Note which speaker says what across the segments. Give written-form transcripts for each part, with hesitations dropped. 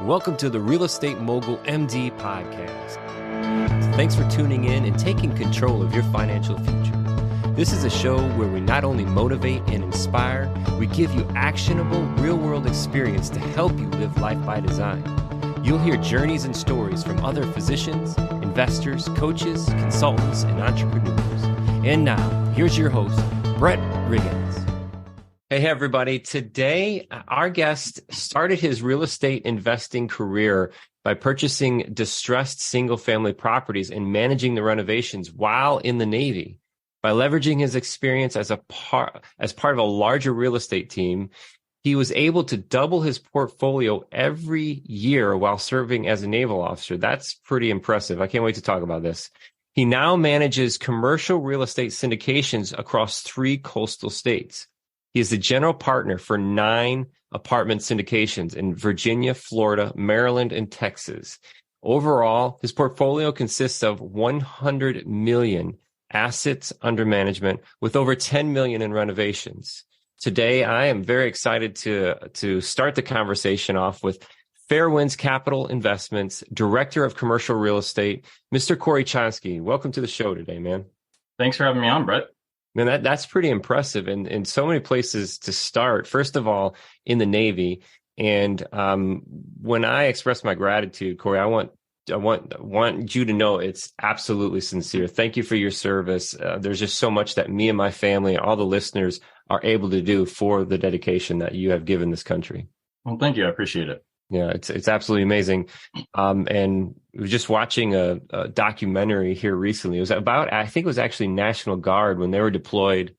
Speaker 1: welcome to the Real Estate Mogul MD podcast. Thanks for tuning in and taking control of your financial future. This is a show where we not only motivate and inspire, we give you actionable real-world experience to help you live life by design. You'll hear journeys and stories from other physicians, investors, coaches, consultants, and entrepreneurs. And now, here's your host, Brett Riggins. Hey, everybody. Today, our guest started his real estate investing career by purchasing distressed single-family properties and managing the renovations while in the Navy. By leveraging his experience as part of a larger real estate team, he was able to double his portfolio every year while serving as a naval officer. That's pretty impressive. I can't wait to talk about this. He now manages commercial real estate syndications across 3 coastal states. He is the general partner for 9 apartment syndications in Virginia, Florida, Maryland, and Texas. Overall, his portfolio consists of 100 million assets under management with over 10 million in renovations. Today, I am very excited to start the conversation off with Fairwinds Capital Investments, Director of Commercial Real Estate, Mr. Corey Chonsky. Welcome to the show today, man.
Speaker 2: Thanks for having me on, Brett.
Speaker 1: Man, that's pretty impressive, and in so many places to start. First of all, in the Navy, and when I express my gratitude, Corey, I want you to know it's absolutely sincere. Thank you for your service. There's just so much that me and my family, all the listeners, are able to do for the dedication that you have given this country.
Speaker 2: Well, thank you. I appreciate it.
Speaker 1: Yeah, it's absolutely amazing. And we were just watching a documentary here recently. It was about, I think it was actually National Guard when they were deployed.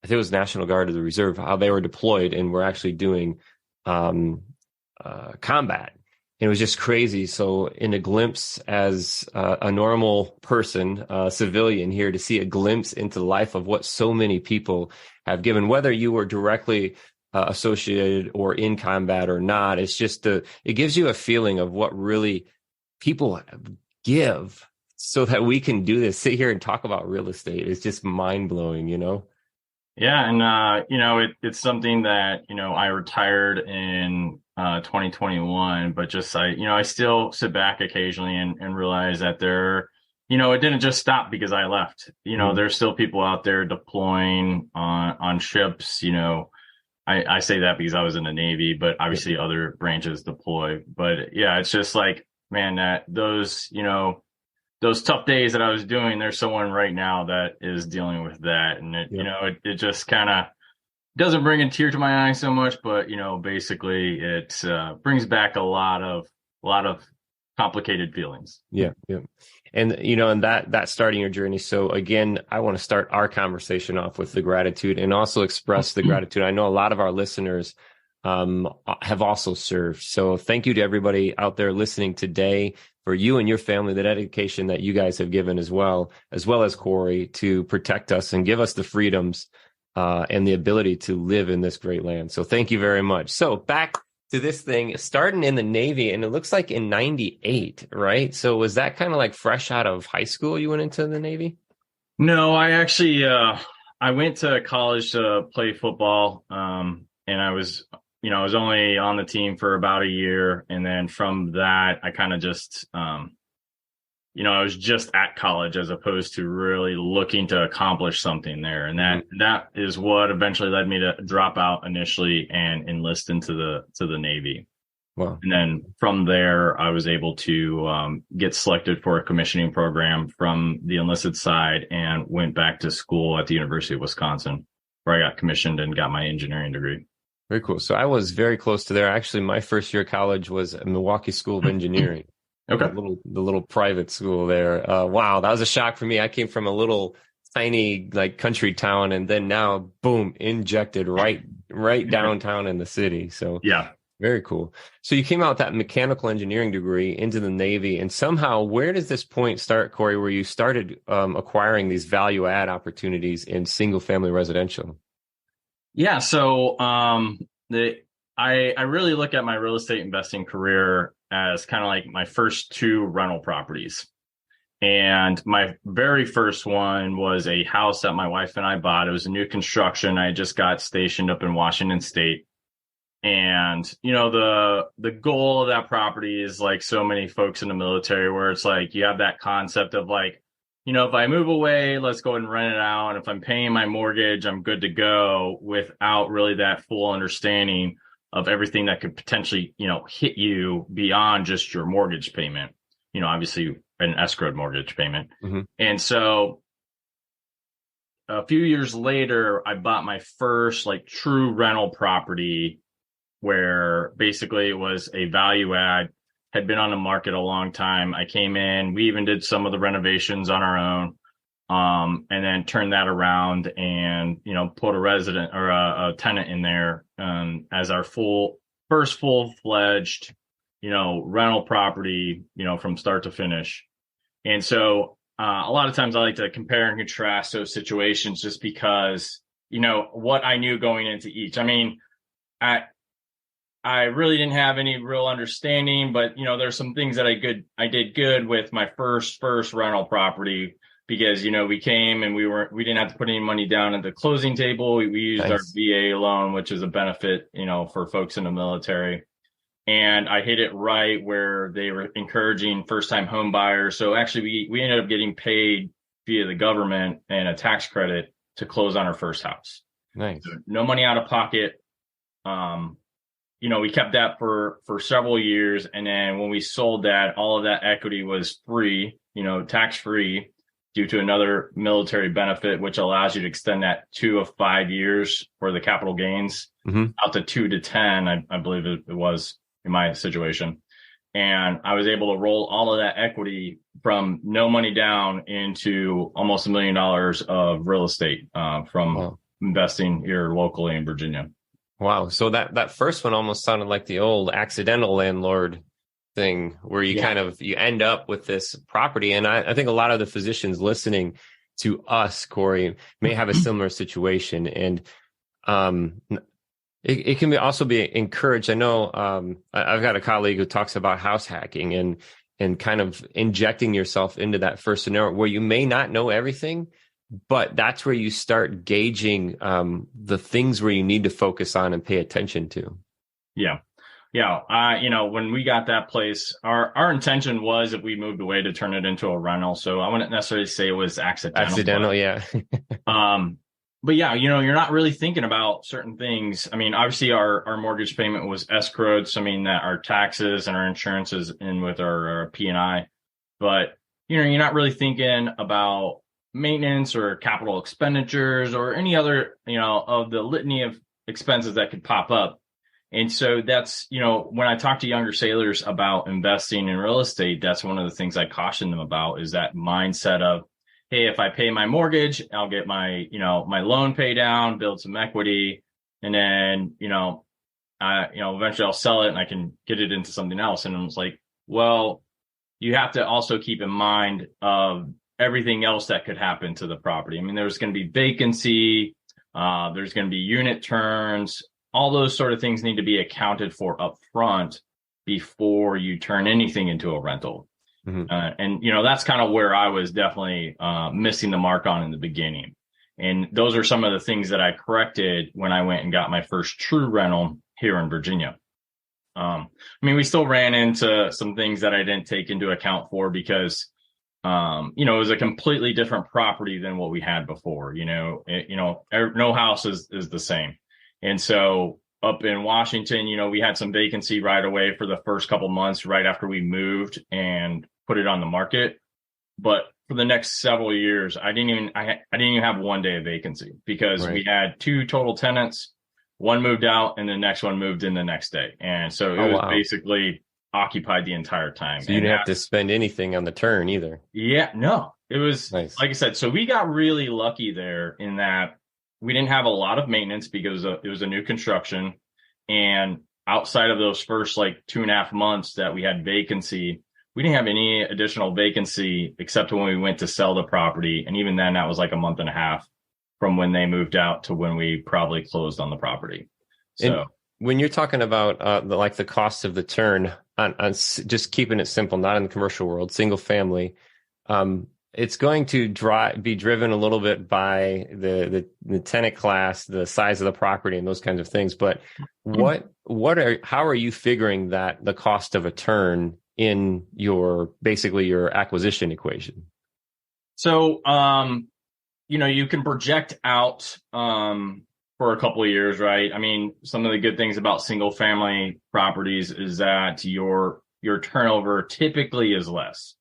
Speaker 1: I think it was National Guard of the Reserve, how they were deployed and were actually doing combat. And it was just crazy. So in a glimpse as a normal person, civilian here, to see a glimpse into the life of what so many people have given, whether you were directly associated or in combat or not, it's just it gives you a feeling of what really people give so that we can do this, sit here and talk about real estate. It's just mind blowing, you know?
Speaker 2: Yeah. And, it's something that, I retired in 2021, but just, I still sit back occasionally and realize that it didn't just stop because I left. There's still people out there deploying on ships. I say that because I was in the Navy, but obviously other branches deploy. But yeah, it's just like, man, that those tough days that I was doing, there's someone right now that is dealing with that. And it just kind of doesn't bring a tear to my eye so much, but basically it brings back a lot of complicated feelings.
Speaker 1: Yeah. Yeah. And, and that starting your journey. So again, I want to start our conversation off with the gratitude and also express the gratitude. I know a lot of our listeners have also served. So thank you to everybody out there listening today, for you and your family, the dedication that you guys have given as well as Corey, to protect us and give us the freedoms and the ability to live in this great land. So thank you very much. So back to this thing, starting in the Navy, and it looks like in 98, right? So was that kind of like fresh out of high school you went into the Navy?
Speaker 2: No, I actually, I went to college to play football, and I was only on the team for about a year. And then from that, I kind of just, I was just at college as opposed to really looking to accomplish something there. And that is what eventually led me to drop out initially and enlist into the Navy.
Speaker 1: Wow.
Speaker 2: And then from there, I was able to get selected for a commissioning program from the enlisted side and went back to school at the University of Wisconsin, where I got commissioned and got my engineering degree.
Speaker 1: Very cool. So I was very close to there. Actually, my first year of college was at Milwaukee School of Engineering.
Speaker 2: Okay.
Speaker 1: The little private school there. Wow, that was a shock for me. I came from a little tiny like country town, and then now, boom, injected right downtown in the city. So
Speaker 2: yeah,
Speaker 1: very cool. So you came out with that mechanical engineering degree into the Navy, and somehow, where does this point start, Corey, where you started acquiring these value add opportunities in single family residential?
Speaker 2: Yeah. So I really look at my real estate investing career as kind of like my first 2 rental properties. And my very first one was a house that my wife and I bought. It was a new construction. I just got stationed up in Washington State. And, you know, the goal of that property is like so many folks in the military where it's like you have that concept of like, you know, if I move away, let's go ahead and rent it out. And if I'm paying my mortgage, I'm good to go, without really that full understanding of everything that could potentially, you know, hit you beyond just your mortgage payment, you know, obviously an escrowed mortgage payment.
Speaker 1: Mm-hmm.
Speaker 2: And so a few years later, I bought my first like true rental property where basically it was a value add, had been on the market a long time. I came in, we even did some of the renovations on our own, and then turned that around and, you know, put a resident or a tenant in there, as our first full-fledged, you know, rental property, you know, from start to finish. And so a lot of times I like to compare and contrast those situations just because, you know, what I knew going into each. I mean, I really didn't have any real understanding, but, you know, there's some things that I did good with my first rental property because, you know, we came and we didn't have to put any money down at the closing table. We used our VA loan, which is a benefit, you know, for folks in the military. And I hit it right where they were encouraging first-time home buyers. So actually, we ended up getting paid via the government and a tax credit to close on our first house.
Speaker 1: Nice.
Speaker 2: So no money out of pocket. You know, we kept that for several years. And then when we sold that, all of that equity was free, you know, tax-free due to another military benefit, which allows you to extend that 2 of 5 years for the capital gains out to 2 to 10, I believe it was in my situation. And I was able to roll all of that equity from no money down into almost $1 million of real estate from investing here locally in Virginia.
Speaker 1: Wow. So that first one almost sounded like the old accidental landlord thing where you you end up with this property. And I think a lot of the physicians listening to us, Corey, may have a similar situation. And it can also be encouraged. I know I've got a colleague who talks about house hacking and kind of injecting yourself into that first scenario where you may not know everything, but that's where you start gauging the things where you need to focus on and pay attention to. Yeah.
Speaker 2: You know, when we got that place, our intention was if we moved away to turn it into a rental. So I wouldn't necessarily say it was accidental.
Speaker 1: Yeah.
Speaker 2: But yeah, you know, you're not really thinking about certain things. I mean, obviously our mortgage payment was escrowed. So I mean that our taxes and our insurance is in with our P&I, but you know, you're not really thinking about maintenance or capital expenditures or any other, you know, of the litany of expenses that could pop up. And so that's, you know, when I talk to younger sailors about investing in real estate, that's one of the things I caution them about is that mindset of, hey, if I pay my mortgage, I'll get my, you know, my loan pay down, build some equity, and then, eventually I'll sell it and I can get it into something else. And it's like, well, you have to also keep in mind of everything else that could happen to the property. I mean, there's going to be vacancy, there's going to be unit turns, all those sort of things need to be accounted for up front before you turn anything into a rental. And, you know, that's kind of where I was definitely missing the mark on in the beginning. And those are some of the things that I corrected when I went and got my first true rental here in Virginia. I mean, we still ran into some things that I didn't take into account for because you know, it was a completely different property than what we had before. No house is the same. And so up in Washington, you know, we had some vacancy right away for the first couple months right after we moved and put it on the market. But for the next several years, I didn't even have 1 day of vacancy because we had 2 total tenants. One moved out and the next one moved in the next day. And so it was basically occupied the entire time.
Speaker 1: So you didn't have to spend anything on the turn either.
Speaker 2: Yeah, no, it was nice. Like I said, so we got really lucky there in that we didn't have a lot of maintenance because it was a new construction. And outside of those first like 2.5 months that we had vacancy, we didn't have any additional vacancy except when we went to sell the property. And even then that was like a month and a half from when they moved out to when we probably closed on the property. So
Speaker 1: and when you're talking about the cost of the turn on just keeping it simple, not in the commercial world, single family, it's going to be driven a little bit by the tenant class, the size of the property, and those kinds of things. But how are you figuring that the cost of a turn in basically your acquisition equation?
Speaker 2: So, you can project out for a couple of years, right? I mean, some of the good things about single family properties is that your turnover typically is less.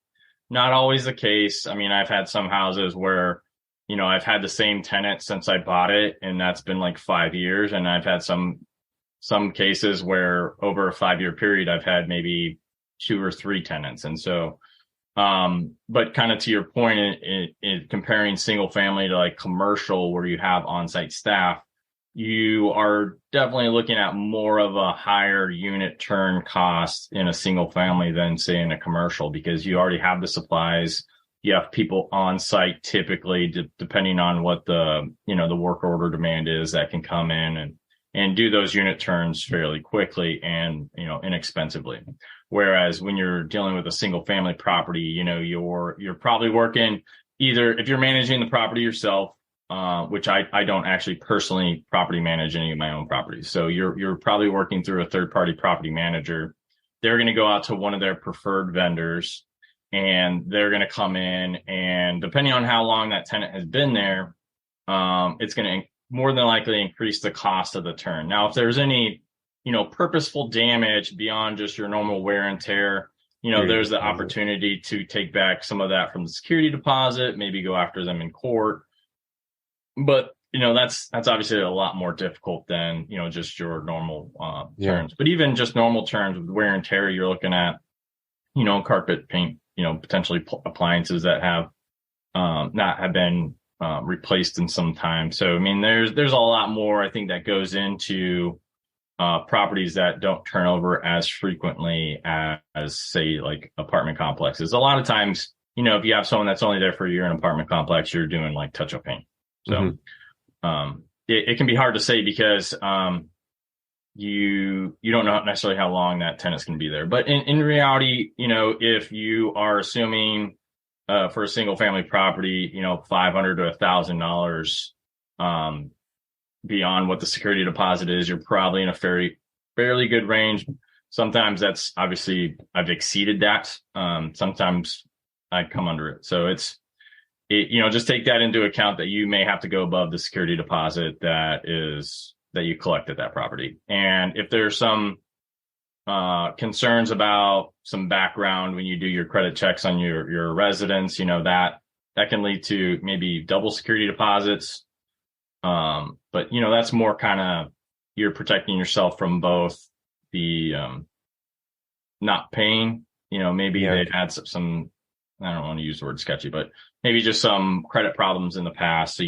Speaker 2: Not always the case. I mean, I've had some houses where, I've had the same tenant since I bought it, and that's been like 5 years. And I've had some cases where over a 5-year period, I've had maybe 2 or 3 tenants. And so, but kind of to your point in comparing single family to like commercial where you have on-site staff, you are definitely looking at more of a higher unit turn cost in a single family than say in a commercial, because you already have the supplies. You have people on site typically, depending on what the work order demand is, that can come in and do those unit turns fairly quickly and, inexpensively. Whereas when you're dealing with a single family property, you're probably working either, if you're managing the property yourself, which I don't actually personally property manage any of my own properties. So you're probably working through a third party property manager. They're going to go out to one of their preferred vendors, and they're going to come in, and depending on how long that tenant has been there, it's going to more than likely increase the cost of the turn. Now, if there's any, purposeful damage beyond just your normal wear and tear, there's the opportunity to take back some of that from the security deposit, maybe go after them in court. But, that's obviously a lot more difficult than, just your normal turns. But even just normal turns with wear and tear, you're looking at, carpet, paint, potentially appliances that have not have been replaced in some time. So, I mean, there's a lot more, I think, that goes into properties that don't turn over as frequently as say, like apartment complexes. A lot of times, if you have someone that's only there for a year in an apartment complex, you're doing like touch-up paint. So it can be hard to say because you don't know necessarily how long that tenant's going to be there. But in reality, if you are assuming for a single family property, $500 to $1,000 beyond what the security deposit is, you're probably in a fairly good range. Sometimes that's obviously I've exceeded that. Sometimes I come under it. So just take that into account that you may have to go above the security deposit that you collect at that property. And if there's some concerns about some background when you do your credit checks on your residents, that can lead to maybe double security deposits. But that's more kind of, you're protecting yourself from both the not paying, maybe they've had some, I don't want to use the word sketchy, but maybe just some credit problems in the past. So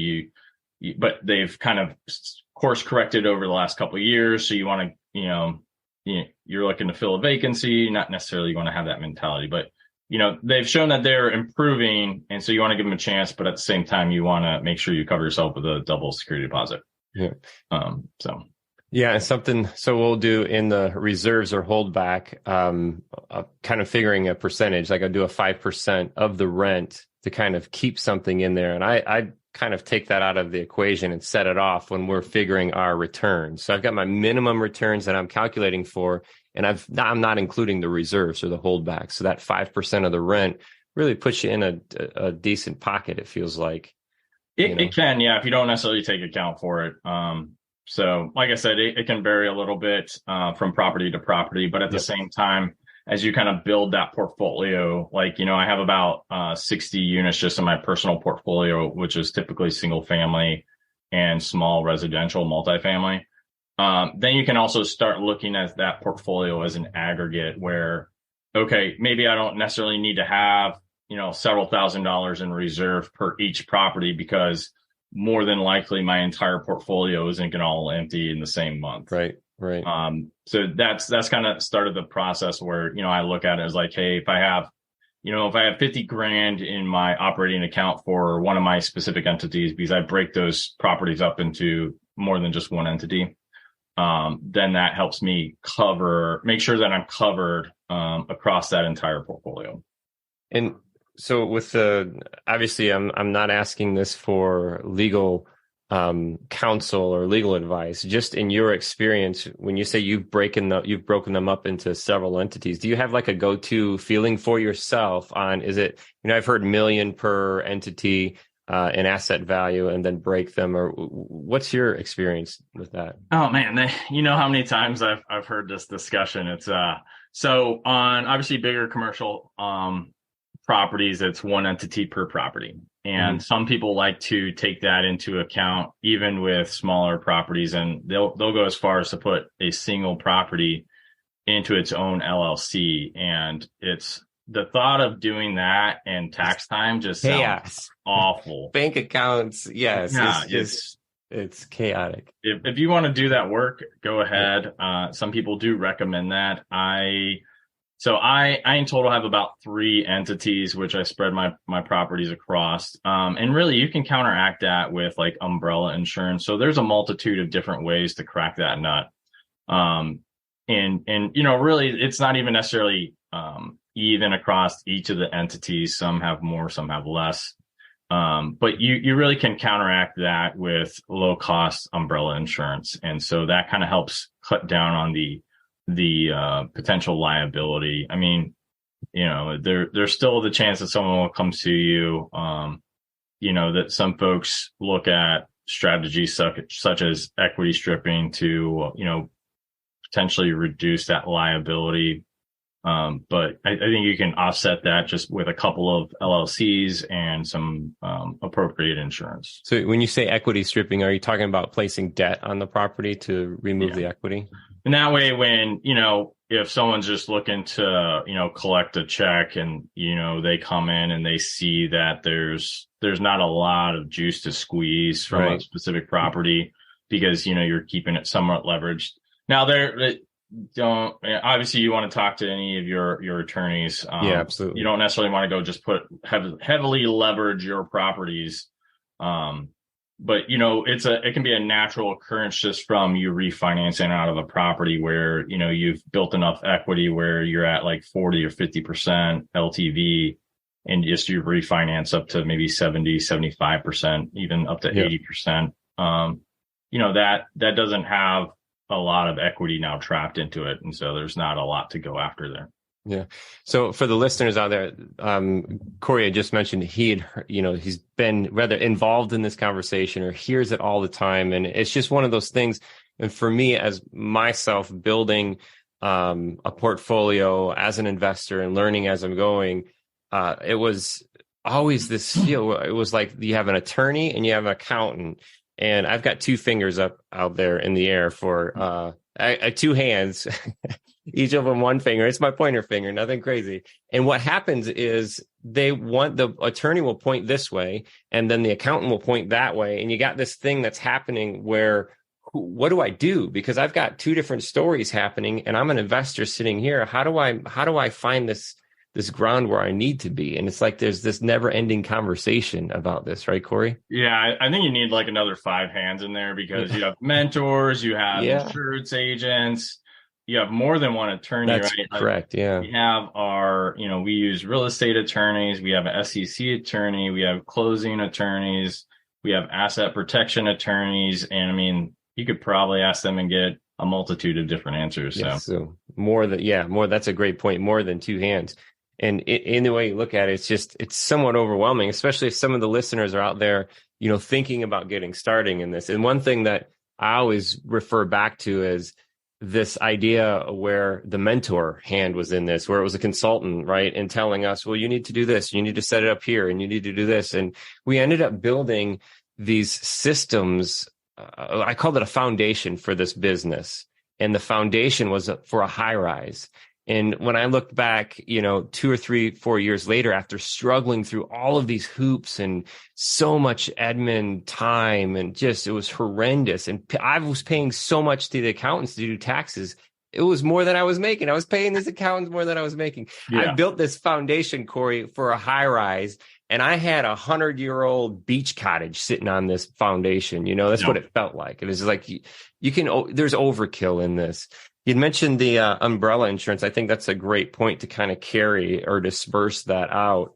Speaker 2: but they've kind of course corrected over the last couple of years. So you want to, you're looking to fill a vacancy, not necessarily you want to have that mentality, but they've shown that they're improving. And so you want to give them a chance, but at the same time, you want to make sure you cover yourself with a double security deposit.
Speaker 1: Yeah.
Speaker 2: Yeah.
Speaker 1: And so we'll do in the reserves or holdback, kind of figuring a percentage, like I do a 5% of the rent to kind of keep something in there. And I kind of take that out of the equation and set it off when we're figuring our returns. So I've got my minimum returns that I'm calculating for, and I'm not including the reserves or the holdback. So that 5% of the rent really puts you in a decent pocket, it feels like.
Speaker 2: It can, yeah, if you don't necessarily take account for it. So like I said, it can vary a little bit from property to property, but at the same time, as you kind of build that portfolio, like, I have about 60 units just in my personal portfolio, which is typically single family and small residential multifamily. Then you can also start looking at that portfolio as an aggregate where, okay, maybe I don't necessarily need to have, several $1,000s in reserve per each property, because more than likely my entire portfolio isn't going to all empty in the same month.
Speaker 1: Right.
Speaker 2: So that's kind of started the process where, I look at it as like, hey, if I have 50 grand in my operating account for one of my specific entities, because I break those properties up into more than just one entity, then that helps me make sure that I'm covered across that entire portfolio.
Speaker 1: And so obviously I'm not asking this for legal counsel or legal advice, just in your experience, when you say you've broken them up into several entities, do you have like a go-to feeling for yourself on, is it, I've heard million per entity in asset value and then break them, or what's your experience with that?
Speaker 2: Oh man, you know how many times I've heard this discussion. It's so on obviously bigger commercial properties, it's one entity per property. And some people like to take that into account, even with smaller properties, and they'll go as far as to put a single property into its own LLC. And it's the thought of doing that and tax time just sounds awful. Bank
Speaker 1: accounts, yes,
Speaker 2: yeah,
Speaker 1: it's chaotic.
Speaker 2: If you want to do that work, go ahead. Some people do recommend that. So I in total have about 3 entities, which I spread my properties across. And really you can counteract that with like umbrella insurance. So there's a multitude of different ways to crack that nut. And really it's not even necessarily even across each of the entities. Some have more, some have less. But you really can counteract that with low cost umbrella insurance. And so that kind of helps cut down on the potential liability. I mean, there's still the chance that someone will come to you. That some folks look at strategies such as equity stripping to, potentially reduce that liability. But I think you can offset that just with a couple of LLCs and some appropriate insurance.
Speaker 1: So when you say equity stripping, are you talking about placing debt on the property to remove the equity?
Speaker 2: And that way, when, if someone's just looking to, collect a check and, they come in and they see that there's not a lot of juice to squeeze from a specific property because, you're keeping it somewhat leveraged. Now obviously you want to talk to any of your attorneys.
Speaker 1: Yeah, absolutely.
Speaker 2: You don't necessarily want to go just heavily leverage your properties. But it can be a natural occurrence just from you refinancing out of a property where, you've built enough equity where you're at like 40 or 50% LTV and just you refinance up to maybe 70, 75%, even up to 80%. That doesn't have a lot of equity now trapped into it. And so there's not a lot to go after there.
Speaker 1: Yeah. So for the listeners out there, Corey had just mentioned he's been rather involved in this conversation or hears it all the time. And it's just one of those things. And for me, as myself building a portfolio as an investor and learning as I'm going, it was always this feel. It was like you have an attorney and you have an accountant. And I've got 2 fingers out there in the air for 2 hands. Each of them 1 finger. It's my pointer finger, nothing crazy. And what happens is the attorney will point this way and then the accountant will point that way. And you got this thing that's happening where, what do I do? Because I've got 2 different stories happening and I'm an investor sitting here. How do I find this ground where I need to be? And it's like, there's this never ending conversation about this, right, Corey?
Speaker 2: Yeah. I think you need like another 5 hands in there because you have mentors, you have insurance agents, you have more than one attorney,
Speaker 1: That's
Speaker 2: right?
Speaker 1: Correct. Yeah.
Speaker 2: We have we use real estate attorneys. We have an SEC attorney. We have closing attorneys. We have asset protection attorneys. And I mean, you could probably ask them and get a multitude of different answers.
Speaker 1: Yes, so that's a great point. More than 2 hands. And in the way you look at it, it's somewhat overwhelming, especially if some of the listeners are out there, thinking about getting starting in this. And one thing that I always refer back to is this idea where the mentor hand was in this, where it was a consultant, right? And telling us, well, you need to do this, you need to set it up here, and you need to do this. And we ended up building these systems. I called it a foundation for this business. And the foundation was for a high rise. And when I looked back, 2 or 3, 4 years later, after struggling through all of these hoops and so much admin time and it was horrendous. And I was paying so much to the accountants to do taxes. It was more than I was making. I was paying these accountants more than I was making. Yeah. I built this foundation, Corey, for a high rise. And I had 100-year-old beach cottage sitting on this foundation. That's what it felt like. It was like, there's overkill in this. You'd mentioned the umbrella insurance. I think that's a great point to kind of carry or disperse that out.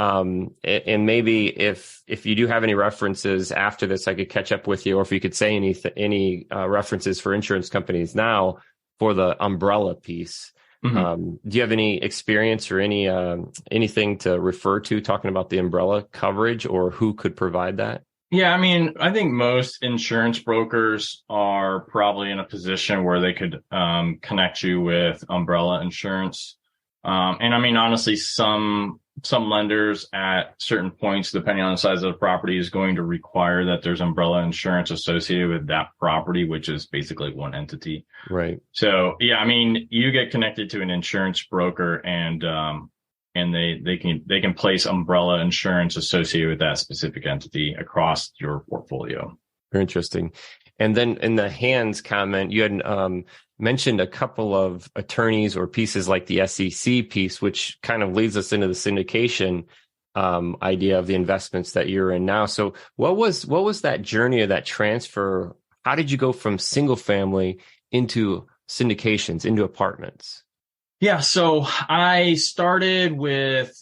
Speaker 1: And maybe if you do have any references after this, I could catch up with you, or if you could say any references for insurance companies now for the umbrella piece. Do you have any experience or anything to refer to talking about the umbrella coverage, or who could provide that?
Speaker 2: Yeah, I mean, I think most insurance brokers are probably in a position where they could connect you with umbrella insurance. And I mean, honestly, some lenders at certain points, depending on the size of the property, is going to require that there's umbrella insurance associated with that property, which is basically one entity.
Speaker 1: Right.
Speaker 2: So, yeah, I mean, you get connected to an insurance broker, and they can place umbrella insurance associated with that specific entity across your portfolio.
Speaker 1: Very interesting. And then in the hands comment, you had mentioned a couple of attorneys or pieces like the SEC piece, which kind of leads us into the syndication idea of the investments that you're in now. So what was that journey or that transfer? How did you go from single family into syndications, into apartments?
Speaker 2: Yeah, so I started with,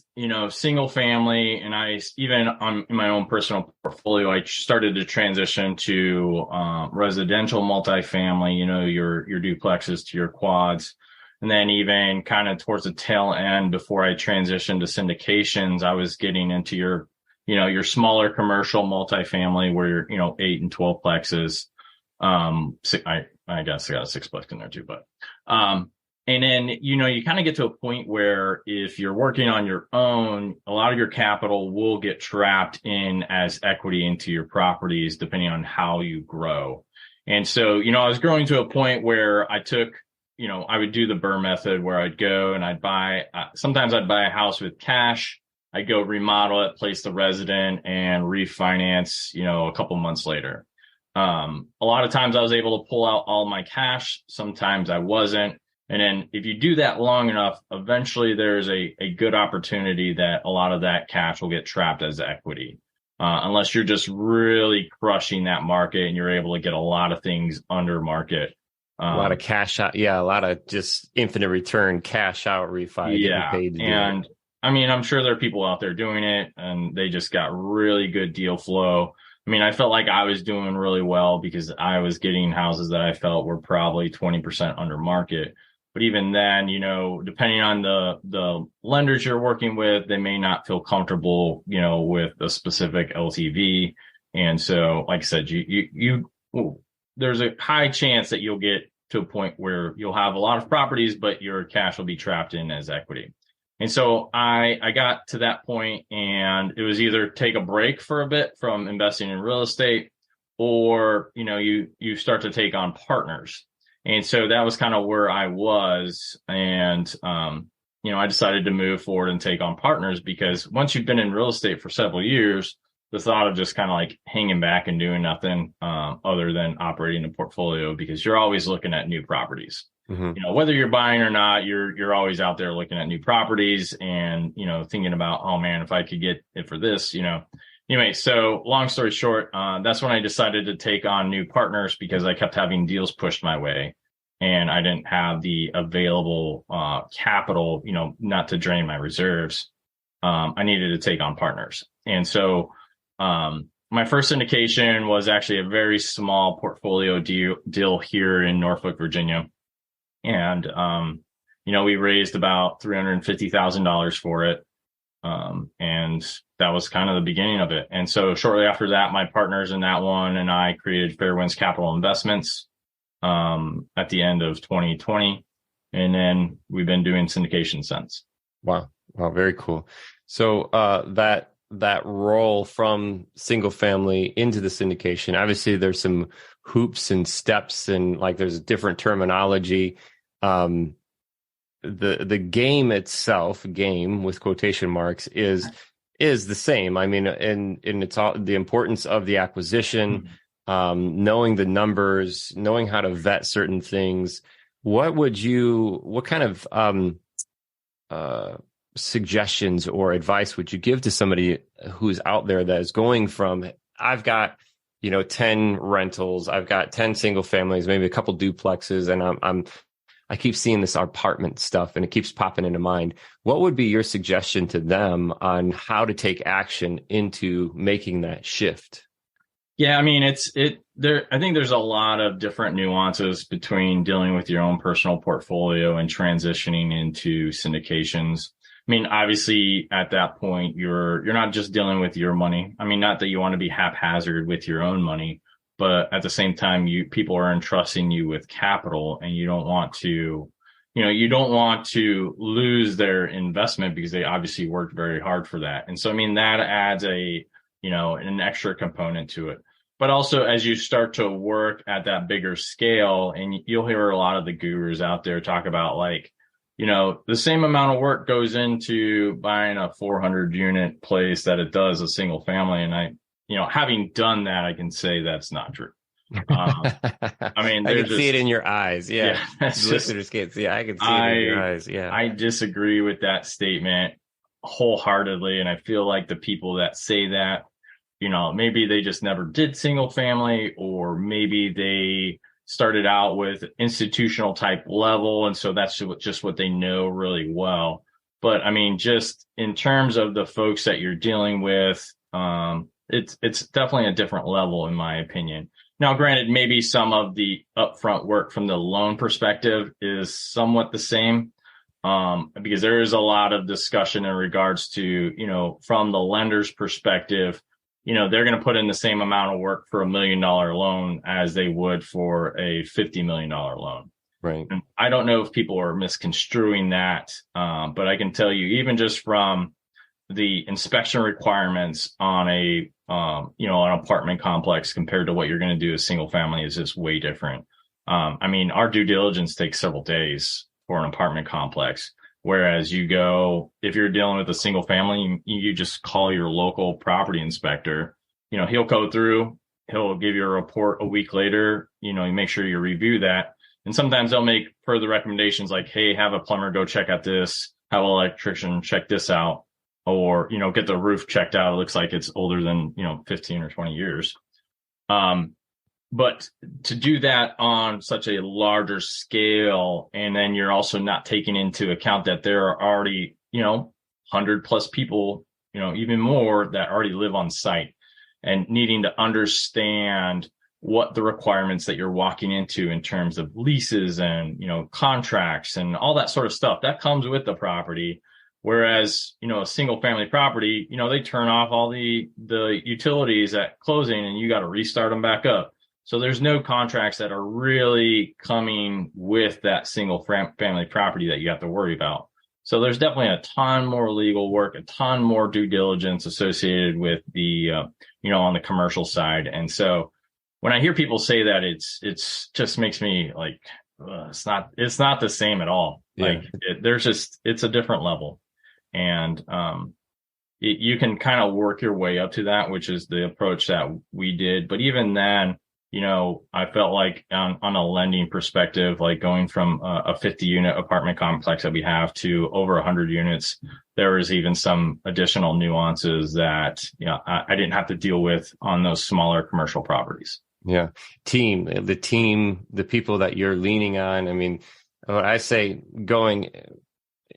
Speaker 2: single family, and even in my own personal portfolio, I started to transition to residential multifamily, your duplexes to your quads. And then even kind of towards the tail end, before I transitioned to syndications, I was getting into your smaller commercial multifamily where you're, 8 and 12 plexes. I guess I got a 6-plex in there too, but and then, you kind of get to a point where if you're working on your own, a lot of your capital will get trapped in as equity into your properties, depending on how you grow. And so, I was growing to a point where I took, I would do the BRRRR method, where I'd go and sometimes I'd buy a house with cash. I'd go remodel it, place the resident, and refinance, a couple months later. A lot of times I was able to pull out all my cash. Sometimes I wasn't. And then if you do that long enough, eventually there's a good opportunity that a lot of that cash will get trapped as equity, unless you're just really crushing that market and you're able to get a lot of things under market.
Speaker 1: A lot of cash out. Yeah, a lot of just infinite return cash out refi.
Speaker 2: Yeah. And I mean, I'm sure there are people out there doing it, and they just got really good deal flow. I mean, I felt like I was doing really well because I was getting houses that I felt were probably 20% under market. But even then, depending on the lenders you're working with, they may not feel comfortable, with a specific LTV. And so, like I said, there's a high chance that you'll get to a point where you'll have a lot of properties, but your cash will be trapped in as equity. And so I got to that point, and it was either take a break for a bit from investing in real estate, or, you start to take on partners. And so that was kind of where I was. And, I decided to move forward and take on partners, because once you've been in real estate for several years, the thought of just kind of like hanging back and doing nothing other than operating a portfolio, because you're always looking at new properties. Mm-hmm. Whether you're buying or not, you're always out there looking at new properties and, thinking about, oh man, if I could get it for this, Anyway, so long story short, that's when I decided to take on new partners, because I kept having deals pushed my way and I didn't have the available capital, not to drain my reserves. I needed to take on partners. And so my first syndication was actually a very small portfolio deal here in Norfolk, Virginia. And, we raised about $350,000 for it. And that was kind of the beginning of it. And so shortly after that, my partners in that one and I created Fairwinds Capital Investments at the end of 2020. And then we've been doing syndication since.
Speaker 1: Wow. Very cool. So that roll from single family into the syndication, obviously there's some hoops and steps, and like there's different terminology. The game itself, game with quotation marks, is the same. I mean, and it's all the importance of the acquisition, knowing the numbers, knowing how to vet certain things. What kind of suggestions or advice would you give to somebody who's out there that is going from, I've got 10 rentals, I've got 10 single families, maybe a couple duplexes, and I'm I keep seeing this apartment stuff and it keeps popping into mind. What would be your suggestion to them on how to take action into making that shift?
Speaker 2: Yeah, I mean, I think there's a lot of different nuances between dealing with your own personal portfolio and transitioning into syndications. I mean, obviously at that point, you're not just dealing with your money. I mean, not that you want to be haphazard with your own money, but at the same time, people are entrusting you with capital, and you don't want to lose their investment because they obviously worked very hard for that. And so, I mean, that adds an extra component to it. But also, as you start to work at that bigger scale, and you'll hear a lot of the gurus out there talk about, like, the same amount of work goes into buying a 400 unit place that it does a single family. And having done that, I can say that's not true. I mean,
Speaker 1: I can see it in your eyes. Yeah. Listeners can't see. I can see it in your eyes. Yeah.
Speaker 2: I disagree with that statement wholeheartedly. And I feel like the people that say that, maybe they just never did single family, or maybe they started out with institutional type level. And so that's just what they know really well. But I mean, just in terms of the folks that you're dealing with, it's definitely a different level, in my opinion. Now, granted, maybe some of the upfront work from the loan perspective is somewhat the same, because there is a lot of discussion in regards to, from the lender's perspective, they're going to put in the same amount of work for $1 million loan as they would for a $50 million loan.
Speaker 1: Right.
Speaker 2: And I don't know if people are misconstruing that, but I can tell you, even just from the inspection requirements on an apartment complex compared to what you're going to do as single family is just way different. I mean, our due diligence takes several days for an apartment complex. Whereas if you're dealing with a single family, you just call your local property inspector. He'll go through, he'll give you a report a week later, you make sure you review that. And sometimes they'll make further recommendations like, hey, have a plumber go check out this, have an electrician check this out, or, get the roof checked out. It looks like it's older than, 15 or 20 years. But to do that on such a larger scale, and then you're also not taking into account that there are already, 100 plus people, even more, that already live on site, and needing to understand what the requirements that you're walking into in terms of leases and, contracts and all that sort of stuff that comes with the property. Whereas, a single family property, they turn off all the utilities at closing, and you got to restart them back up. So there's no contracts that are really coming with that single family property that you have to worry about. So there's definitely a ton more legal work, a ton more due diligence associated with the, on the commercial side. And so when I hear people say that, it's just makes me like, it's not the same at all.
Speaker 1: Yeah.
Speaker 2: Like it's a different level. And, you can kind of work your way up to that, which is the approach that we did. But even then, I felt like on a lending perspective, like going from a 50 unit apartment complex that we have to over 100 units, there was even some additional nuances that, I didn't have to deal with on those smaller commercial properties.
Speaker 1: Yeah. The people that you're leaning on. I mean, what I say going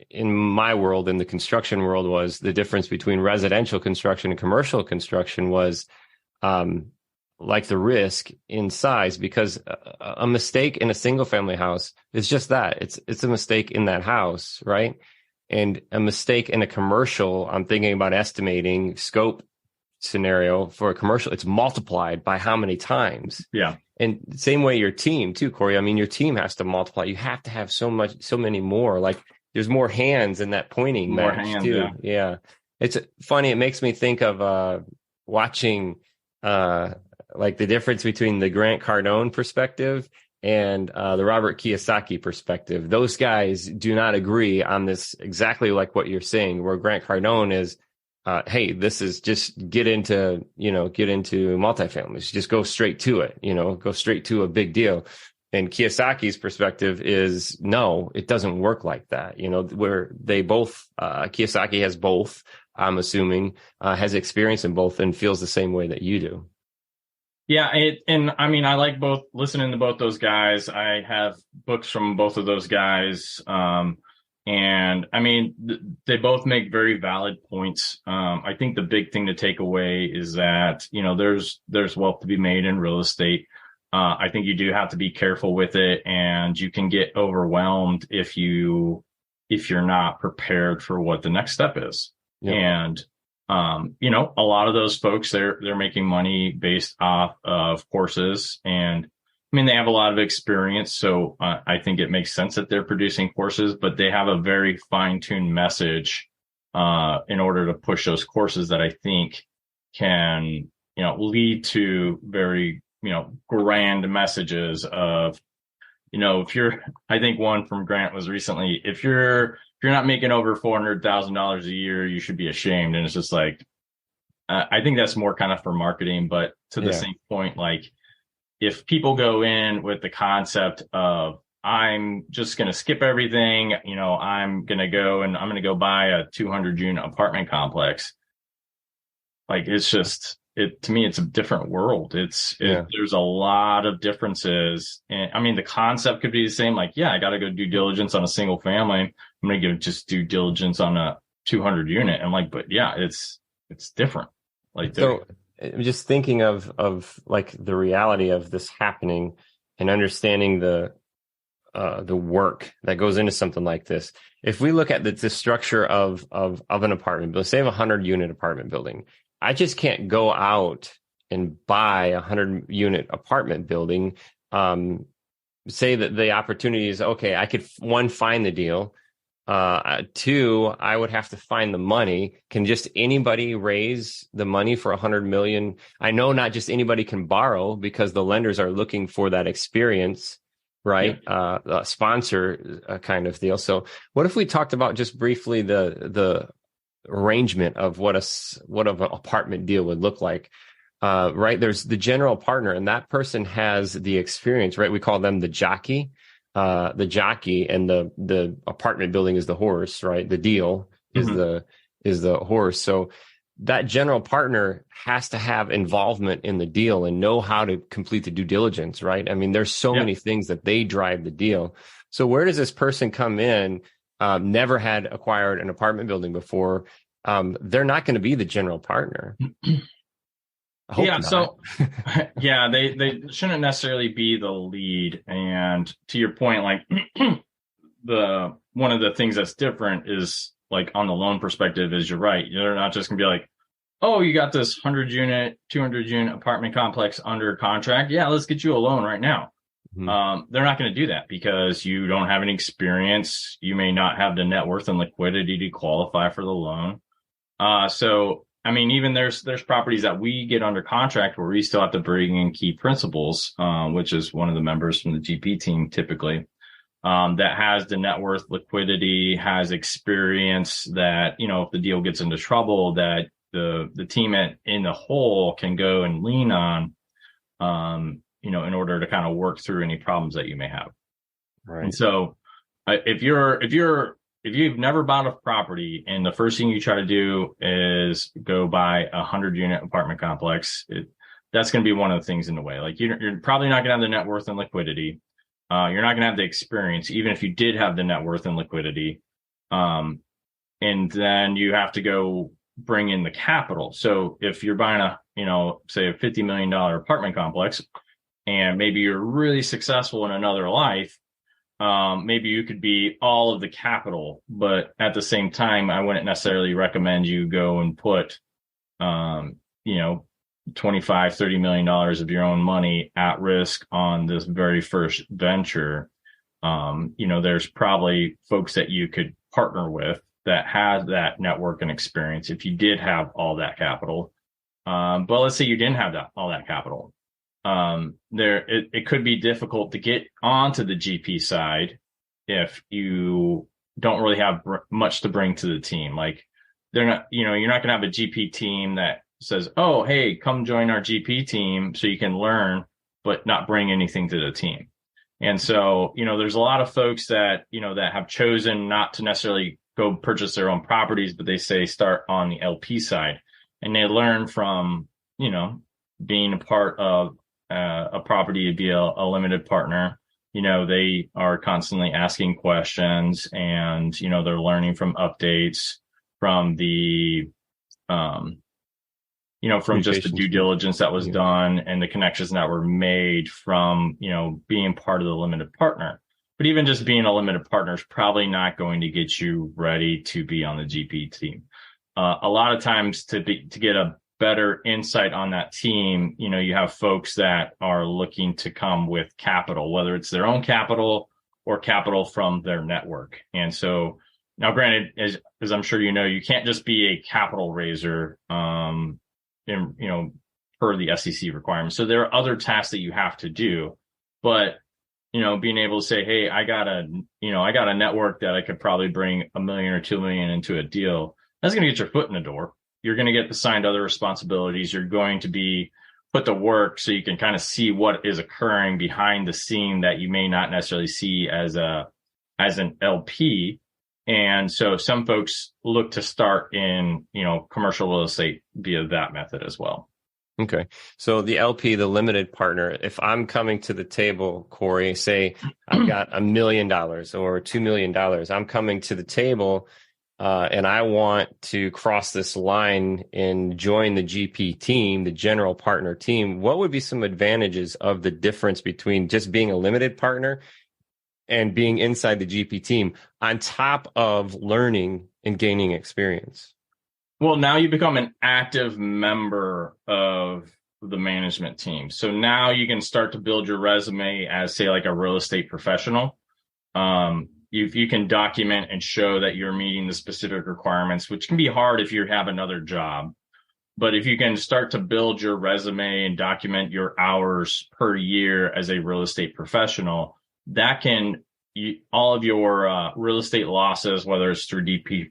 Speaker 1: in my world, in the construction world, was the difference between residential construction and commercial construction was, like the risk in size, because a mistake in a single family house is just that. It's a mistake in that house, right? And a mistake in a commercial, I'm thinking about estimating scope scenario for a commercial, it's multiplied by how many times.
Speaker 2: Yeah.
Speaker 1: And same way your team too, Corey. I mean, your team has to multiply. You have to have so many more. Like there's more hands in that pointing match too. Yeah. It's funny. It makes me think of watching like the difference between the Grant Cardone perspective and the Robert Kiyosaki perspective. Those guys do not agree on this, exactly like what you're saying, where Grant Cardone is, hey, this is just get into multifamily. Just go straight to it, go straight to a big deal. And Kiyosaki's perspective is, no, it doesn't work like that. Where they both, Kiyosaki has both, I'm assuming, has experience in both and feels the same way that you do.
Speaker 2: Yeah, and I mean, I like both listening to both those guys. I have books from both of those guys. And I mean, they both make very valid points. I think the big thing to take away is that, there's wealth to be made in real estate. I think you do have to be careful with it, and you can get overwhelmed if you're not prepared for what the next step is.
Speaker 1: Yep.
Speaker 2: And a lot of those folks, they're making money based off of courses, and I mean, they have a lot of experience, so I think it makes sense that they're producing courses, but they have a very fine-tuned message in order to push those courses that I think can, lead to very, grand messages of, I think one from Grant was recently, if you're not making over $400,000 a year, you should be ashamed. And it's just like, I think that's more kind of for marketing, but to the same point, like if people go in with the concept of, I'm just going to skip everything, I'm going to go and I'm going to go buy a 200 unit apartment complex. Like, it's just, to me, it's a different world. There's a lot of differences. And I mean, the concept could be the same. Like, I got to go do diligence on a single family. I'm going to just do diligence on a 200 unit. I'm like, but it's different. Like,
Speaker 1: so I'm just thinking of like the reality of this happening and understanding the work that goes into something like this. If we look at the structure of an apartment, let's say I have a 100 unit apartment building. I just can't go out and buy a 100 unit apartment building. Say that the opportunity is, okay, I could find the deal. Two, I would have to find the money. Can just anybody raise the money for 100 million? I know not just anybody can borrow, because the lenders are looking for that experience, right? A sponsor kind of deal. So what if we talked about just briefly the arrangement of what an apartment deal would look like? Right. There's the general partner, and that person has the experience, right? We call them the jockey, and the apartment building is the horse, right? The deal is the horse. So that general partner has to have involvement in the deal and know how to complete the due diligence, right? I mean, there's so many things that they drive the deal. So where does this person come in? Never had acquired an apartment building before. They're not going to be the general partner.
Speaker 2: So they shouldn't necessarily be the lead. And to your point, like one of the things that's different is, like, on the loan perspective, is you're right. They're not just gonna be like, oh, you got this 100 unit, 200 unit apartment complex under contract. Yeah, let's get you a loan right now. They're not going to do that because you don't have any experience. You may not have the net worth and liquidity to qualify for the loan. So, I mean, even there's properties that we get under contract where we still have to bring in key principals, which is one of the members from the GP team typically, that has the net worth, liquidity, has experience that, if the deal gets into trouble, that the team in the whole can go and lean on, in order to kind of work through any problems that you may have.
Speaker 1: Right.
Speaker 2: And so if you've never bought a property and the first thing you try to do is go buy a 100 unit apartment complex, that's going to be one of the things in the way. Like, you're probably not going to have the net worth and liquidity. You're not going to have the experience, even if you did have the net worth and liquidity. And then you have to go bring in the capital. So if you're buying say a $50 million apartment complex, and maybe you're really successful in another life, maybe you could be all of the capital, but at the same time, I wouldn't necessarily recommend you go and put, $25, $30 million of your own money at risk on this very first venture. There's probably folks that you could partner with that has that network and experience if you did have all that capital. But let's say you didn't have all that capital. It could be difficult to get onto the GP side if you don't really have much to bring to the team. Like, you're not going to have a GP team that says, oh, hey, come join our GP team so you can learn, but not bring anything to the team. And so, there's a lot of folks that, that have chosen not to necessarily go purchase their own properties, but they say start on the LP side, and they learn from, being a part of a property to be a limited partner, they are constantly asking questions, and, they're learning from updates from the, from just the due diligence that was done and the connections that were made from, being part of the limited partner. But even just being a limited partner is probably not going to get you ready to be on the GP team. A lot of times to get a better insight on that team, you have folks that are looking to come with capital, whether it's their own capital or capital from their network. And so now, granted, as I'm sure you can't just be a capital raiser, per the SEC requirements. So there are other tasks that you have to do, but being able to say, hey, I got a network that I could probably bring $1 million or $2 million into a deal. That's going to get your foot in the door. You're going to get assigned other responsibilities. You're going to be put to work so you can kind of see what is occurring behind the scene that you may not necessarily see as an LP. And so some folks look to start in, commercial real estate via that method as well.
Speaker 1: Okay. So the LP, the limited partner, if I'm coming to the table, Corey, say I've got $1 million or $2 million, I'm coming to the table and I want to cross this line and join the GP team, the general partner team. What would be some advantages of the difference between just being a limited partner and being inside the GP team on top of learning and gaining experience?
Speaker 2: Well, now you become an active member of the management team. So now you can start to build your resume as, say, like a real estate professional. You can document and show that you're meeting the specific requirements, which can be hard if you have another job. But if you can start to build your resume and document your hours per year as a real estate professional, that can all of your real estate losses, whether it's through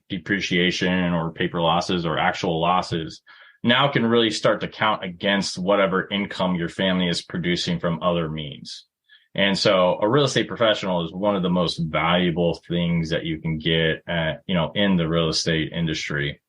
Speaker 2: depreciation or paper losses or actual losses, now can really start to count against whatever income your family is producing from other means. And so a real estate professional is one of the most valuable things that you can get in the real estate industry.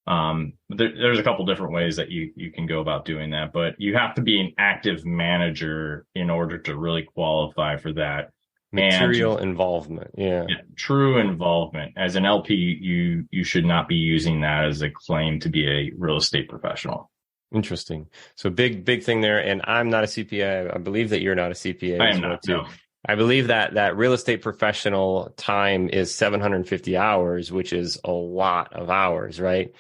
Speaker 2: There's a couple different ways that you can go about doing that, but you have to be an active manager in order to really qualify for that.
Speaker 1: Material involvement. Yeah.
Speaker 2: True involvement. As an LP, you should not be using that as a claim to be a real estate professional.
Speaker 1: Interesting. So big thing there. And I'm not a CPA. I believe that you're not a CPA.
Speaker 2: I am not, too. No.
Speaker 1: I believe that real estate professional time is 750 hours, which is a lot of hours, right?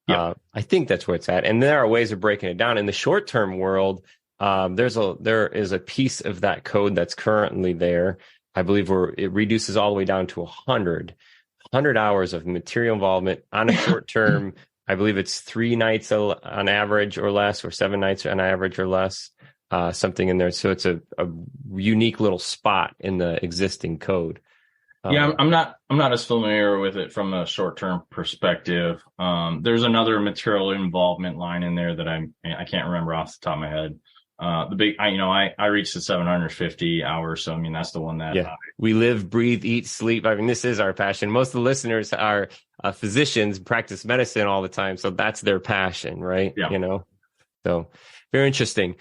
Speaker 2: Yeah.
Speaker 1: I think that's where it's at. And there are ways of breaking it down. In the short-term world, there is a piece of that code that's currently there. I believe it reduces all the way down to 100 hours of material involvement on a short term. I believe it's 3 nights on average or less, or 7 nights on average or less, something in there. So it's a unique little spot in the existing code.
Speaker 2: Yeah, I'm not as familiar with it from a short term perspective. There's another material involvement line in there that I can't remember off the top of my head. I reached the 750 hours. So, I mean, that's the one that
Speaker 1: we live, breathe, eat, sleep. I mean, this is our passion. Most of the listeners are physicians, practice medicine all the time. So that's their passion, right?
Speaker 2: Yeah.
Speaker 1: So very interesting.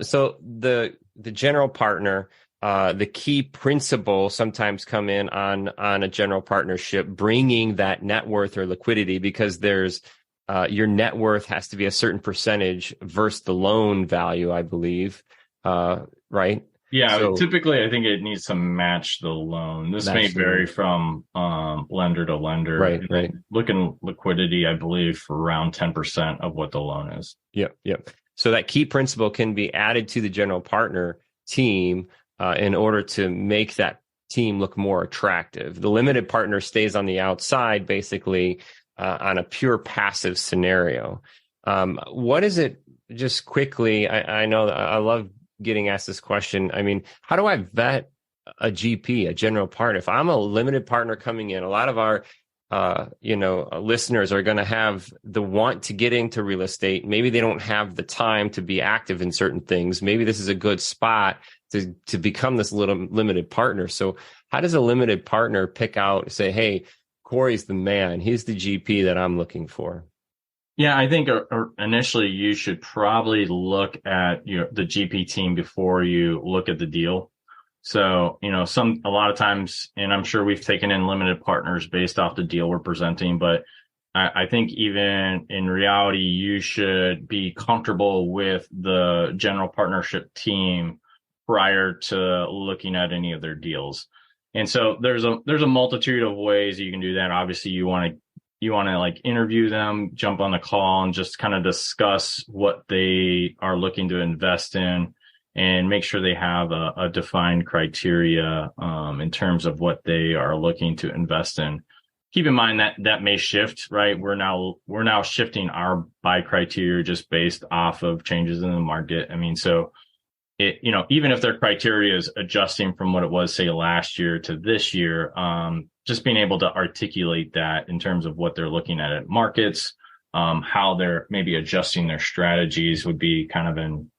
Speaker 1: So the general partner, the key principle sometimes come in on a general partnership, bringing that net worth or liquidity, because there's your net worth has to be a certain percentage versus the loan value, I believe. Right?
Speaker 2: Yeah. So, typically, I think it needs to match the loan. This may vary from lender to lender.
Speaker 1: Right.
Speaker 2: Looking liquidity, I believe, for around 10% of what the loan is.
Speaker 1: Yep. So that key principle can be added to the general partner team in order to make that team look more attractive. The limited partner stays on the outside, basically, on a pure passive scenario. What is it, just quickly, I know I love getting asked this question. I mean, how do I vet a GP, a general partner? If I'm a limited partner coming in, a lot of our listeners are going to have the want to get into real estate. Maybe they don't have the time to be active in certain things. Maybe this is a good spot to become this little limited partner. So how does a limited partner pick out, say, hey, Corey's the man, he's the GP that I'm looking for?
Speaker 2: Yeah, I think initially you should probably look at the GP team before you look at the deal. So, a lot of times, and I'm sure we've taken in limited partners based off the deal we're presenting, but I think even in reality, you should be comfortable with the general partnership team prior to looking at any of their deals. And so there's a multitude of ways you can do that. Obviously, you want to like interview them, jump on the call, and just kind of discuss what they are looking to invest in, and make sure they have a defined criteria in terms of what they are looking to invest in. Keep in mind that may shift, right? We're now shifting our buy criteria just based off of changes in the market. I mean, so even if their criteria is adjusting from what it was, say, last year to this year, just being able to articulate that in terms of what they're looking at markets, how they're maybe adjusting their strategies would be kind of an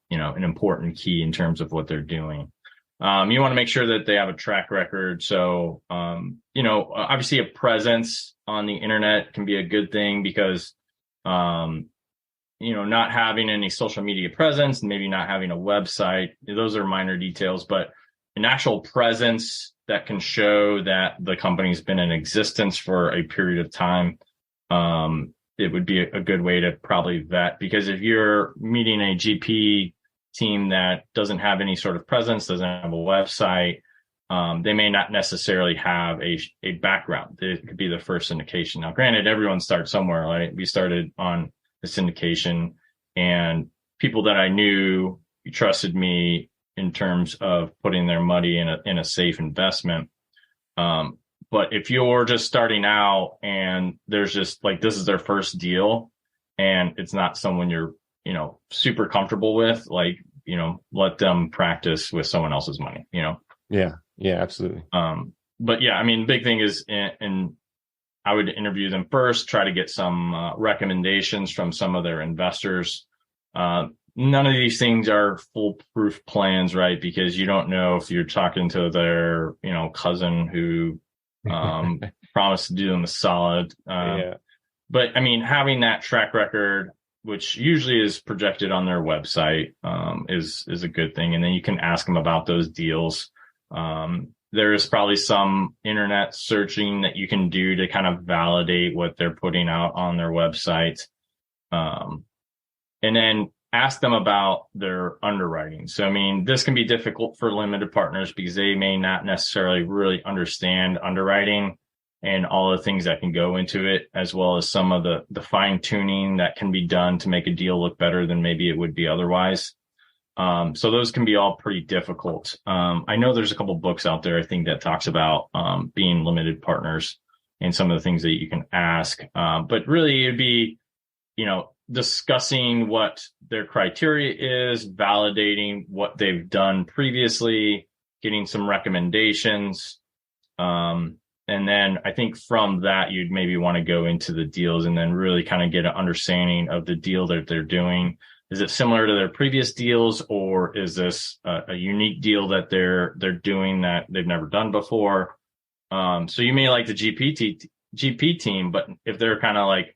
Speaker 2: important key in terms of what they're doing. You want to make sure that they have a track record. So, obviously a presence on the internet can be a good thing because, not having any social media presence, maybe not having a website, those are minor details, but an actual presence that can show that the company's been in existence for a period of time, it would be a good way to probably vet. Because if you're meeting a GP team that doesn't have any sort of presence, doesn't have a website, they may not necessarily have a background. It could be the first syndication. Now, granted, everyone starts somewhere, right? We started on the syndication, and people that I knew trusted me in terms of putting their money in a safe investment. But if you're just starting out and there's just like, this is their first deal and it's not someone you're, super comfortable with, like, let them practice with someone else's money,
Speaker 1: Yeah. Yeah, absolutely.
Speaker 2: But yeah, I mean, big thing is, and I would interview them first, try to get some recommendations from some of their investors. None of these things are foolproof plans, right? Because you don't know if you're talking to their, cousin who promised to do them a solid. But I mean, having that track record, which usually is projected on their website, is a good thing. And then you can ask them about those deals. There is probably some internet searching that you can do to kind of validate what they're putting out on their website. And then ask them about their underwriting. So, I mean, this can be difficult for limited partners because they may not necessarily really understand underwriting and all the things that can go into it, as well as some of the fine tuning that can be done to make a deal look better than maybe it would be otherwise. So those can be all pretty difficult. I know there's a couple books out there, I think, that talks about being limited partners and some of the things that you can ask. But really it'd be, discussing what their criteria is, validating what they've done previously, getting some recommendations. And then I think from that, you'd maybe want to go into the deals and then really kind of get an understanding of the deal that they're doing. Is it similar to their previous deals, or is this a unique deal that they're doing that they've never done before? So you may like the GP team, but if they're kind of like,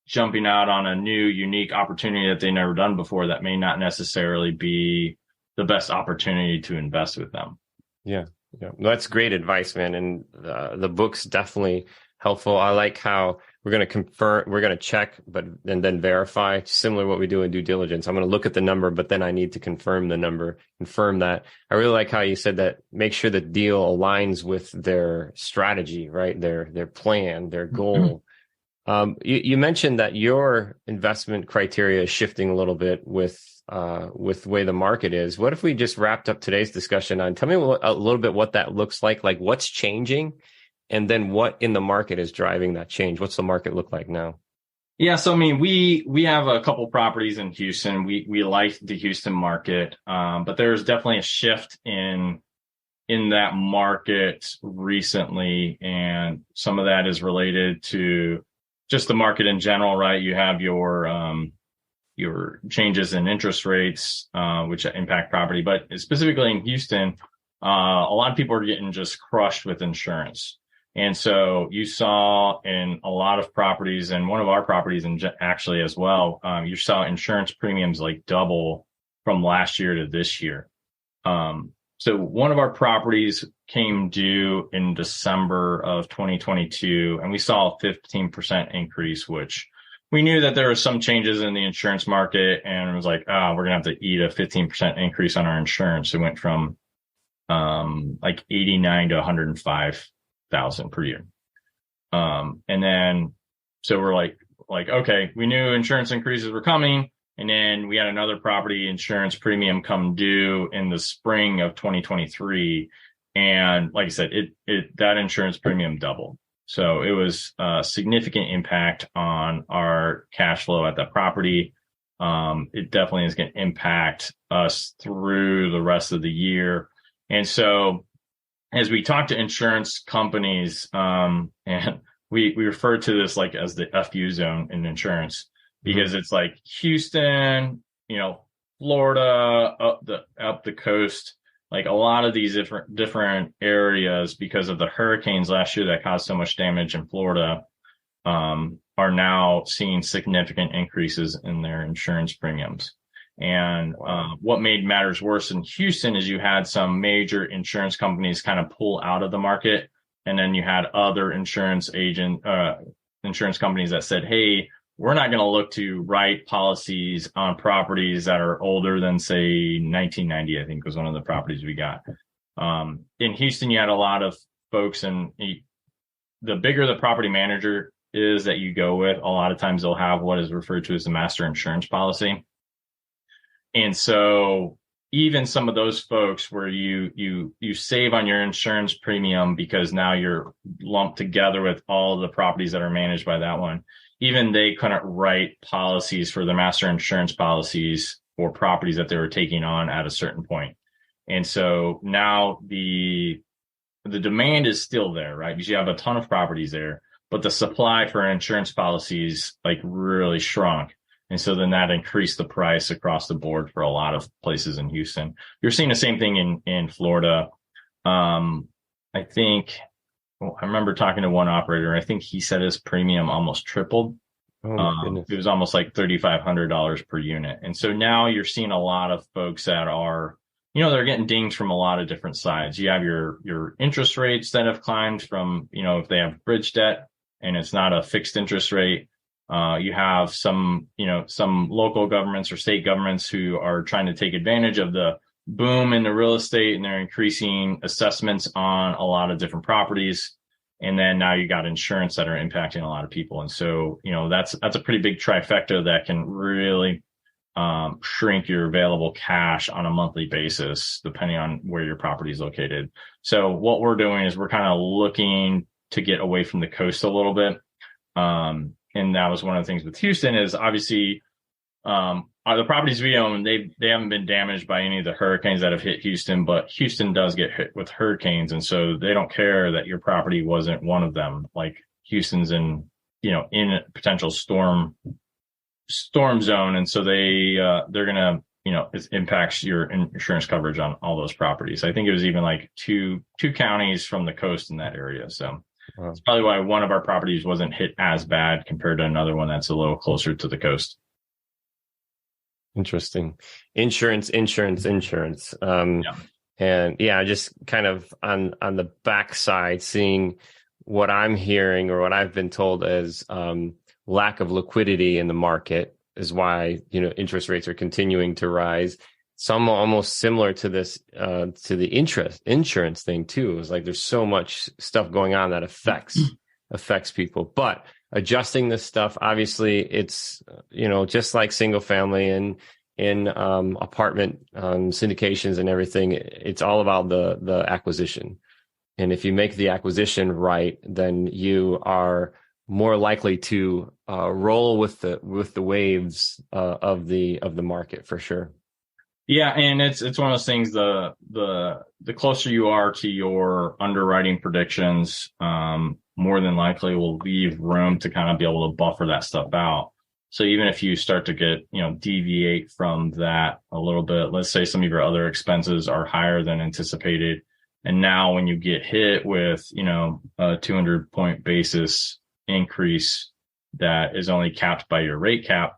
Speaker 2: jumping out on a new, unique opportunity that they've never done before, that may not necessarily be the best opportunity to invest with them.
Speaker 1: Yeah. Yeah. That's great advice, man. And the book's definitely helpful. I like how we're going to confirm, we're going to check, and then verify, similar to what we do in due diligence. I'm going to look at the number, but then I need to confirm the number, confirm that. I really like how you said that, make sure the deal aligns with their strategy, right? Their plan, their goal. Mm-hmm. You mentioned that your investment criteria is shifting a little bit with the way the market is. What if we just wrapped up today's discussion on, tell me a little bit what that looks like what's changing, and then what in the market is driving that change? What's the market look like now?
Speaker 2: Yeah. So, I mean, we have a couple properties in Houston. We like the Houston market, but there's definitely a shift in that market recently. And some of that is related to just the market in general, right? You have your changes in interest rates, which impact property, but specifically in Houston, a lot of people are getting just crushed with insurance. And so you saw in a lot of properties, and one of our properties and actually as well, you saw insurance premiums like double from last year to this year. So one of our properties came due in December of 2022, and we saw a 15% increase, which we knew that there were some changes in the insurance market, and it was like, we're going to have to eat a 15% increase on our insurance. It went from like 89 to 105,000 per year. And then, so we're like, okay, we knew insurance increases were coming. And then we had another property insurance premium come due in the spring of 2023. And like I said, that insurance premium doubled. So it was a significant impact on our cash flow at that property. It definitely is going to impact us through the rest of the year. And so as we talk to insurance companies, and we refer to this like as the FU zone in insurance, because it's like Houston, Florida, up the coast, like a lot of these different areas, because of the hurricanes last year that caused so much damage in Florida, are now seeing significant increases in their insurance premiums. And what made matters worse in Houston is you had some major insurance companies kind of pull out of the market. And then you had other insurance companies that said, hey, we're not going to look to write policies on properties that are older than, say, 1990, I think was one of the properties we got. In Houston, you had a lot of folks, and the bigger the property manager is that you go with, a lot of times they'll have what is referred to as the master insurance policy. And so even some of those folks where you save on your insurance premium because now you're lumped together with all the properties that are managed by that one, even they couldn't write policies for the master insurance policies for properties that they were taking on at a certain point. And so now the demand is still there, right? Because you have a ton of properties there, but the supply for insurance policies like really shrunk. And so then that increased the price across the board for a lot of places in Houston. You're seeing the same thing in Florida. I think, I remember talking to one operator. I think he said his premium almost tripled. Oh my goodness. It was almost like $3,500 per unit. And so now you're seeing a lot of folks that are, they're getting dinged from a lot of different sides. You have your interest rates that have climbed from, if they have bridge debt and it's not a fixed interest rate. You have some local governments or state governments who are trying to take advantage of the boom in the real estate, and they're increasing assessments on a lot of different properties. And then now you got insurance that are impacting a lot of people. And so, that's a pretty big trifecta that can really shrink your available cash on a monthly basis, depending on where your property is located. So what we're doing is we're kind of looking to get away from the coast a little bit. And that was one of the things with Houston is obviously the properties we own, they haven't been damaged by any of the hurricanes that have hit Houston, but Houston does get hit with hurricanes. And so they don't care that your property wasn't one of them. Like Houston's in a potential storm zone. And so they're going to, it impacts your insurance coverage on all those properties. I think it was even like two counties from the coast in that area. So that's probably why one of our properties wasn't hit as bad compared to another one that's a little closer to the coast.
Speaker 1: Interesting. Insurance. And just kind of on the backside, seeing what I'm hearing or what I've been told as lack of liquidity in the market is why, interest rates are continuing to rise. Some almost similar to this, to the insurance thing too. It's like there's so much stuff going on that affects people. But adjusting this stuff, obviously, it's just like single family and in apartment syndications and everything. It's all about the acquisition. And if you make the acquisition right, then you are more likely to roll with the waves of the market for sure.
Speaker 2: Yeah, and it's one of those things. The closer you are to your underwriting predictions, more than likely will leave room to kind of be able to buffer that stuff out. So even if you start to get deviate from that a little bit, let's say some of your other expenses are higher than anticipated, And now when you get hit with, a 200-point basis increase that is only capped by your rate cap,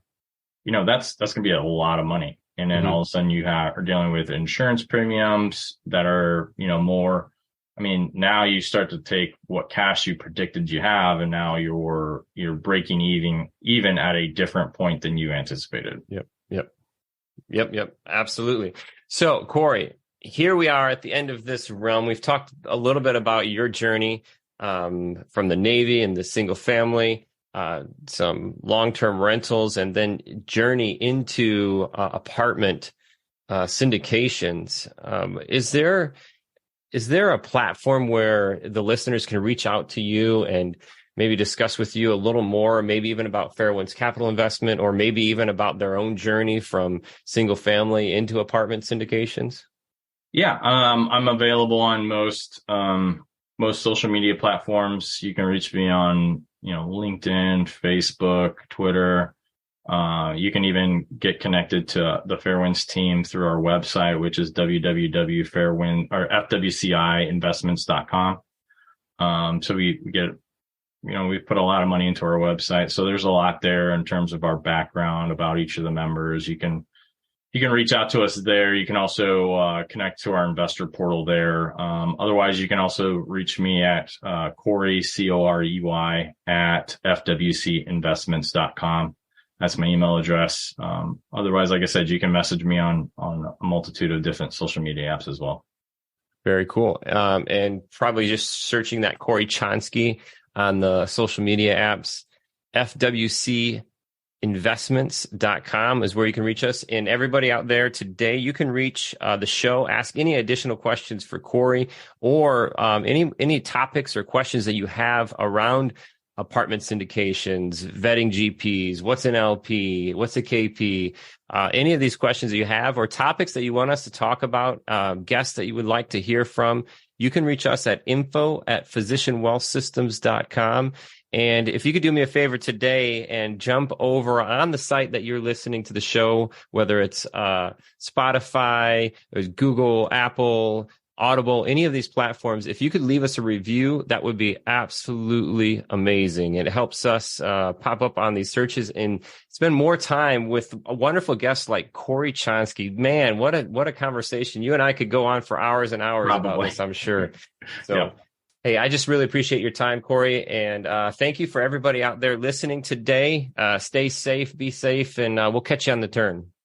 Speaker 2: that's going to be a lot of money. And then all of a sudden are dealing with insurance premiums that are, more. I mean, now you start to take what cash you predicted you have, and now you're breaking even at a different point than you anticipated.
Speaker 1: Yep. Absolutely. So, Corey, here we are at the end of this realm. We've talked a little bit about your journey from the Navy and the single family, some long-term rentals, and then journey into apartment syndications. Is there a platform where the listeners can reach out to you and maybe discuss with you a little more, maybe even about Fairwind's capital investment, or maybe even about their own journey from single family into apartment syndications?
Speaker 2: Yeah, I'm available on most social media platforms. You can reach me on, LinkedIn, Facebook, Twitter. You can even get connected to the Fairwinds team through our website, which is fwciinvestments.com. So we get, we've put a lot of money into our website. So there's a lot there in terms of our background about each of the members. You can reach out to us there. You can also connect to our investor portal there. Otherwise, you can also reach me at Corey, Corey, at fwcinvestments.com. That's my email address. Otherwise, like I said, you can message me on a multitude of different social media apps as well.
Speaker 1: Very cool. And probably just searching that Corey Chonsky on the social media apps. fwcinvestments.com is where you can reach us. And everybody out there today, you can reach the show, ask any additional questions for Corey, or any topics or questions that you have around apartment syndications, vetting GPs, what's an LP, what's a KP, any of these questions that you have, or topics that you want us to talk about, guests that you would like to hear from, you can reach us at info@physicianwealthsystems.com. And if you could do me a favor today and jump over on the site that you're listening to the show, whether it's Spotify, or Google, Apple, Audible, any of these platforms, if you could leave us a review, that would be absolutely amazing. It helps us pop up on these searches and spend more time with a wonderful guest like Corey Chonsky. Man, what a conversation. You and I could go on for hours and hours about this, I'm sure. So, yeah. Hey, I just really appreciate your time, Corey. And thank you for everybody out there listening today. Stay safe, be safe, and we'll catch you on the turn.